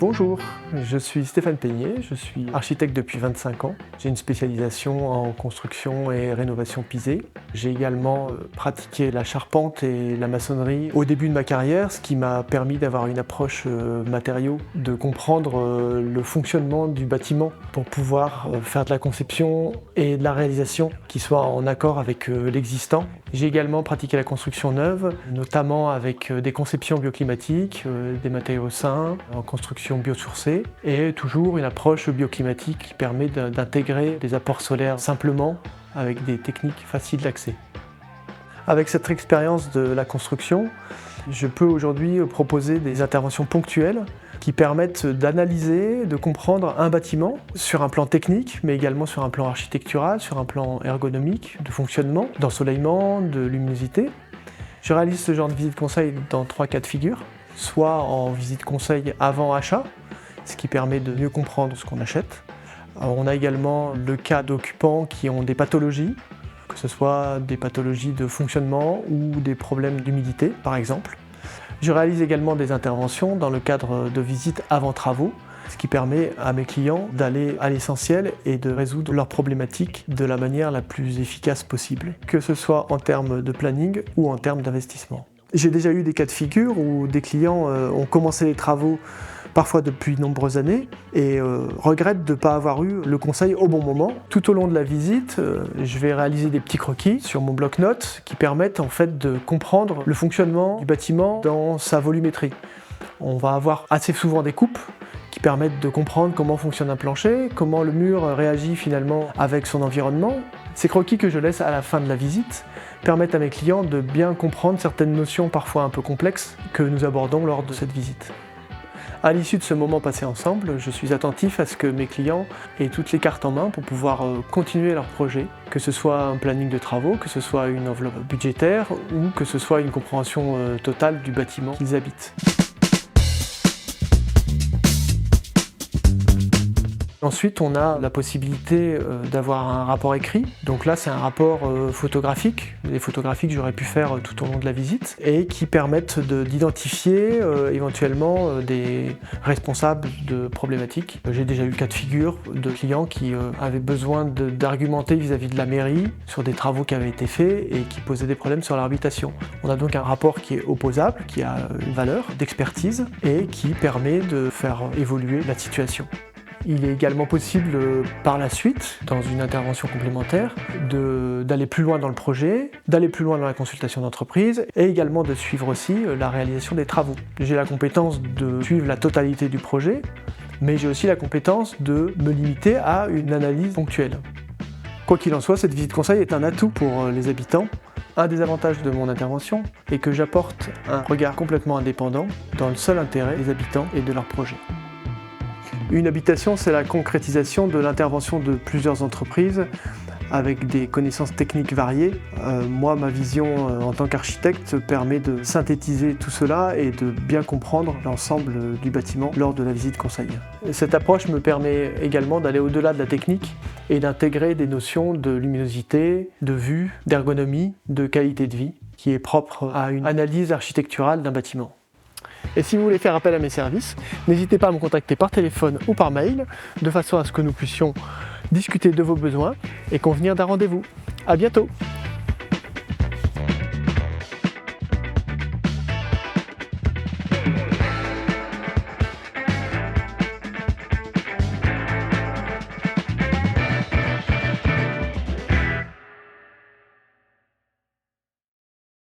Bonjour, je suis Stéphane Peignet, je suis architecte depuis 25 ans. J'ai une spécialisation en construction et rénovation pisée. J'ai également pratiqué la charpente et la maçonnerie au début de ma carrière, ce qui m'a permis d'avoir une approche matériaux, de comprendre le fonctionnement du bâtiment pour pouvoir faire de la conception et de la réalisation qui soit en accord avec l'existant. J'ai également pratiqué la construction neuve, notamment avec des conceptions bioclimatiques, des matériaux sains, en construction biosourcée, et toujours une approche bioclimatique qui permet d'intégrer des apports solaires simplement avec des techniques faciles d'accès. Avec cette expérience de la construction, je peux aujourd'hui proposer des interventions ponctuelles qui permettent d'analyser, de comprendre un bâtiment sur un plan technique, mais également sur un plan architectural, sur un plan ergonomique, de fonctionnement, d'ensoleillement, de luminosité. Je réalise ce genre de visite conseil dans 3 cas de figure, soit en visite conseil avant achat, ce qui permet de mieux comprendre ce qu'on achète. On a également le cas d'occupants qui ont des pathologies, que ce soit des pathologies de fonctionnement ou des problèmes d'humidité, par exemple. Je réalise également des interventions dans le cadre de visites avant travaux, ce qui permet à mes clients d'aller à l'essentiel et de résoudre leurs problématiques de la manière la plus efficace possible, que ce soit en termes de planning ou en termes d'investissement. J'ai déjà eu des cas de figure où des clients ont commencé les travaux parfois depuis de nombreuses années, et regrettent de ne pas avoir eu le conseil au bon moment. Tout au long de la visite, je vais réaliser des petits croquis sur mon bloc-notes qui permettent en fait de comprendre le fonctionnement du bâtiment dans sa volumétrie. On va avoir assez souvent des coupes qui permettent de comprendre comment fonctionne un plancher, comment le mur réagit finalement avec son environnement. Ces croquis que je laisse à la fin de la visite permettent à mes clients de bien comprendre certaines notions parfois un peu complexes que nous abordons lors de cette visite. À l'issue de ce moment passé ensemble, je suis attentif à ce que mes clients aient toutes les cartes en main pour pouvoir continuer leur projet, que ce soit un planning de travaux, que ce soit une enveloppe budgétaire ou que ce soit une compréhension totale du bâtiment qu'ils habitent. Ensuite, on a la possibilité d'avoir un rapport écrit. Donc là, c'est un rapport photographique, des photographies que j'aurais pu faire tout au long de la visite, et qui permettent d'identifier éventuellement des responsables de problématiques. J'ai déjà eu cas de figure de clients qui avaient besoin d'argumenter vis-à-vis de la mairie sur des travaux qui avaient été faits et qui posaient des problèmes sur l'habitation. On a donc un rapport qui est opposable, qui a une valeur d'expertise et qui permet de faire évoluer la situation. Il est également possible par la suite, dans une intervention complémentaire, d'aller plus loin dans le projet, d'aller plus loin dans la consultation d'entreprise et également de suivre aussi la réalisation des travaux. J'ai la compétence de suivre la totalité du projet, mais j'ai aussi la compétence de me limiter à une analyse ponctuelle. Quoi qu'il en soit, cette visite conseil est un atout pour les habitants. Un des avantages de mon intervention est que j'apporte un regard complètement indépendant dans le seul intérêt des habitants et de leur projet. Une habitation, c'est la concrétisation de l'intervention de plusieurs entreprises avec des connaissances techniques variées. Moi, ma vision en tant qu'architecte permet de synthétiser tout cela et de bien comprendre l'ensemble du bâtiment lors de la visite conseil. Cette approche me permet également d'aller au-delà de la technique et d'intégrer des notions de luminosité, de vue, d'ergonomie, de qualité de vie, qui est propre à une analyse architecturale d'un bâtiment. Et si vous voulez faire appel à mes services, n'hésitez pas à me contacter par téléphone ou par mail, de façon à ce que nous puissions discuter de vos besoins et convenir d'un rendez-vous. À bientôt!